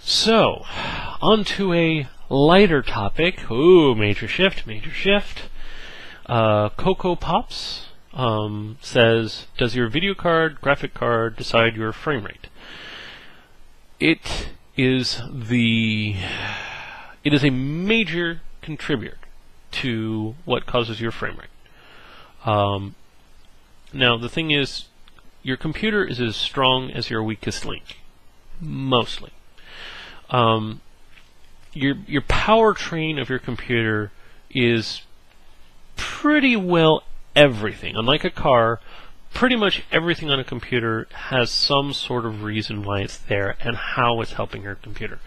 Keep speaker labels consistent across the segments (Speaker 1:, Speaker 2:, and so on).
Speaker 1: So, on to a lighter topic. Ooh, major shift, major shift. Coocopops says, does your video card, graphic card decide your frame rate? It is a major contributor to what causes your frame rate. Now, the thing is, your computer is as strong as your weakest link, mostly. Your powertrain of your computer is pretty well everything. Unlike a car, pretty much everything on a computer has some sort of reason why it's there and how it's helping your computer.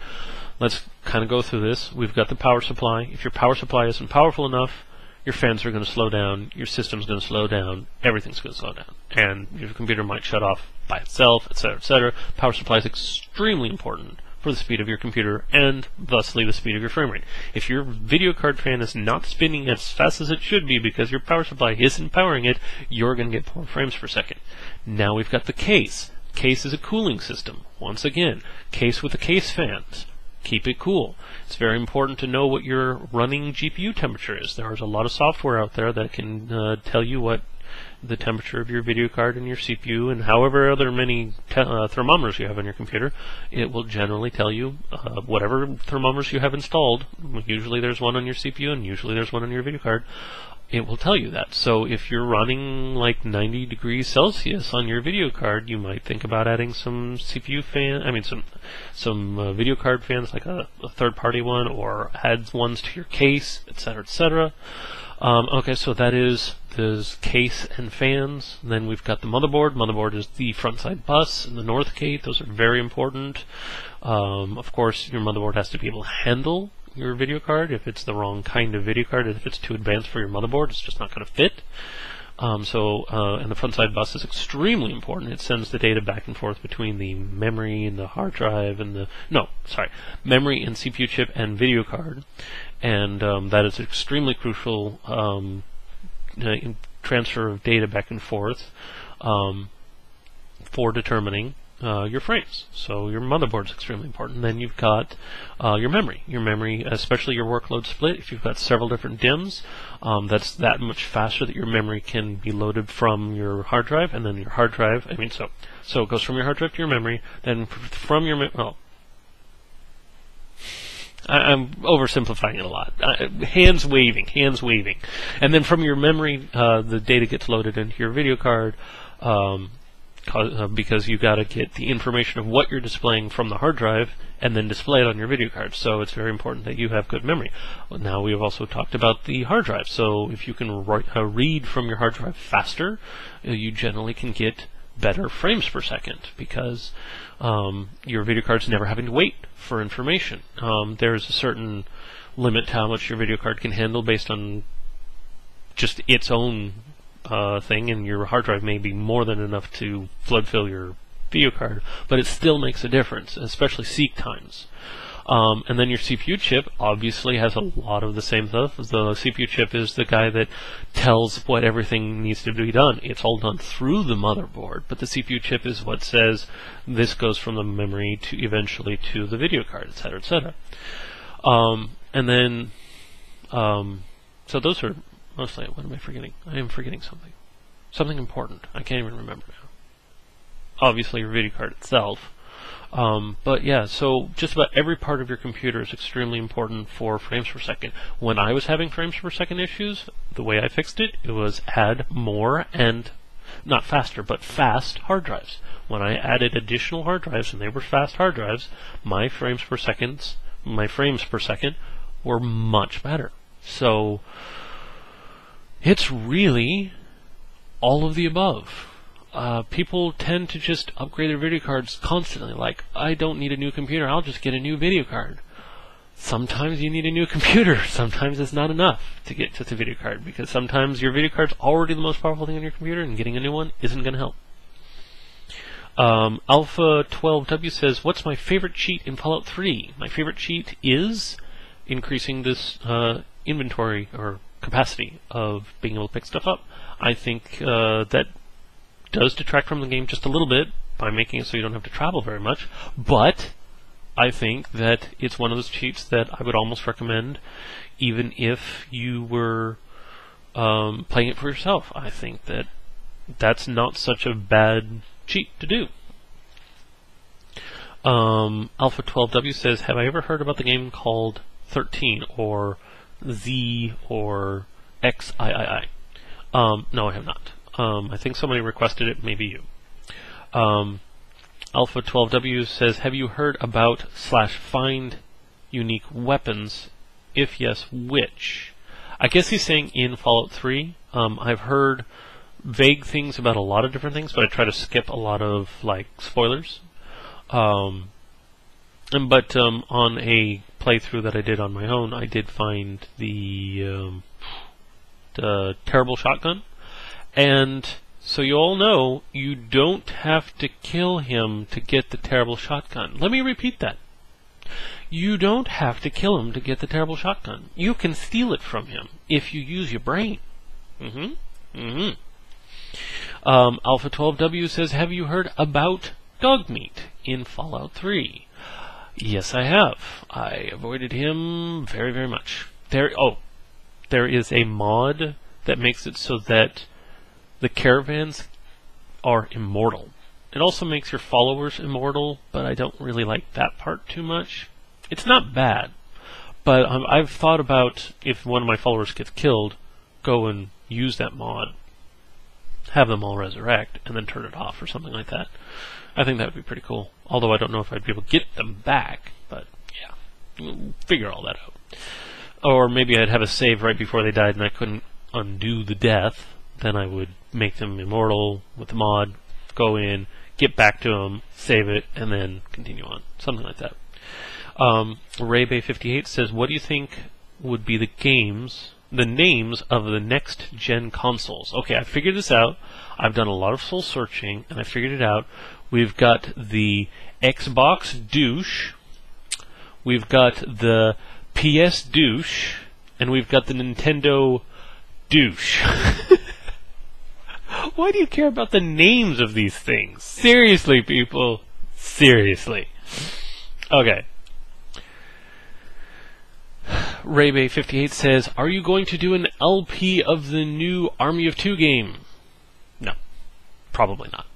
Speaker 1: Let's kind of go through this. We've got the power supply. If your power supply isn't powerful enough, your fans are going to slow down, your system's going to slow down, everything's going to slow down, and your computer might shut off by itself, etc., etc. Power supply is extremely important for the speed of your computer and thusly the speed of your frame rate. If your video card fan is not spinning as fast as it should be because your power supply isn't powering it, you're going to get poor frames per second. Now we've got the case. Case is a cooling system. Once again, case with the case fans. Keep it cool. It's very important to know what your running GPU temperature is. There's a lot of software out there that can tell you what the temperature of your video card and your CPU and however other many thermometers you have on your computer. It will generally tell you whatever thermometers you have installed. Usually there's one on your CPU and usually there's one on your video card. It will tell you that. So if you're running like 90 degrees Celsius on your video card, you might think about adding some CPU fan, some video card fans, like a third-party one, or add ones to your case, etc., etc. Okay, so that is the case and fans. Then we've got the motherboard. Motherboard is the front side bus and the north gate. Those are very important. Of course, your motherboard has to be able to handle your video card. If it's the wrong kind of video card, if it's too advanced for your motherboard, it's just not going to fit. And the front side bus is extremely important. It sends the data back and forth between the memory and the hard drive and memory and CPU chip and video card. And that is extremely crucial in transfer of data back and forth for determining your frames. So your motherboard is extremely important. Then you've got your memory. Your memory, especially your workload split, if you've got several different DIMMs, that's that much faster that your memory can be loaded from your hard drive, and then your hard drive, so it goes from your hard drive to your memory, then from your I'm oversimplifying it a lot. Hands waving. And then from your memory, the data gets loaded into your video card, because you got to get the information of what you're displaying from the hard drive and then display it on your video card. So it's very important that you have good memory. Well, now we have also talked about the hard drive. So if you can read from your hard drive faster, you generally can get better frames per second because your video card's never having to wait for information. There's a certain limit to how much your video card can handle based on just its own thing, and your hard drive may be more than enough to flood fill your video card, but it still makes a difference, especially seek times. And then your CPU chip obviously has a lot of the same stuff. The CPU chip is the guy that tells what everything needs to be done. It's all done through the motherboard, but the CPU chip is what says this goes from the memory to eventually to the video card, etc., etc. And then, so those are mostly, what am I forgetting? I am forgetting something. Something important. I can't even remember now. Obviously your video card itself. But yeah, so just about every part of your computer is extremely important for frames per second. When I was having frames per second issues, the way I fixed it, it was add more and, not faster, but fast hard drives. When I added additional hard drives, and they were fast hard drives, my frames per second were much better. So it's really all of the above. People tend to just upgrade their video cards constantly. Like, I don't need a new computer, I'll just get a new video card. Sometimes you need a new computer. Sometimes it's not enough to get to the video card, because sometimes your video card's already the most powerful thing on your computer, and getting a new one isn't going to help. Alpha12W says, what's my favorite cheat in Fallout 3? My favorite cheat is increasing this inventory or capacity of being able to pick stuff up. I think that does detract from the game just a little bit by making it so you don't have to travel very much, but I think that it's one of those cheats that I would almost recommend, even if you were playing it for yourself. I think that that's not such a bad cheat to do. Alpha 12W says, have I ever heard about the game called 13 or Z or XIII? No, I have not. I think somebody requested it, maybe you. Alpha 12W says, have you heard about /find unique weapons? If yes, which? I guess he's saying in Fallout 3. I've heard vague things about a lot of different things, but I try to skip a lot of spoilers. But on a playthrough that I did on my own, I did find the terrible shotgun. And so you all know, you don't have to kill him to get the terrible shotgun. Let me repeat that. You don't have to kill him to get the terrible shotgun. You can steal it from him if you use your brain. Alpha 12W says, have you heard about dogmeat in Fallout 3? Yes, I have. I avoided him very, very much. There is a mod that makes it so that the caravans are immortal. It also makes your followers immortal, but I don't really like that part too much. It's not bad, but I've thought about, if one of my followers gets killed, go and use that mod, have them all resurrect, and then turn it off or something like that. I think that would be pretty cool. Although I don't know if I'd be able to get them back, but yeah, we'll figure all that out. Or maybe I'd have a save right before they died and I couldn't undo the death. Then I would make them immortal with the mod, go in, get back to them, save it, and then continue on. Something like that. RayBay58 says, what do you think would be the names of the next gen consoles? Okay, I figured this out. I've done a lot of soul searching, and I figured it out. We've got the Xbox douche, we've got the PS douche, and we've got the Nintendo douche. Why do you care about the names of these things? Seriously, people. Seriously. Okay. RayBay58 says, are you going to do an LP of the new Army of Two game? No. Probably not.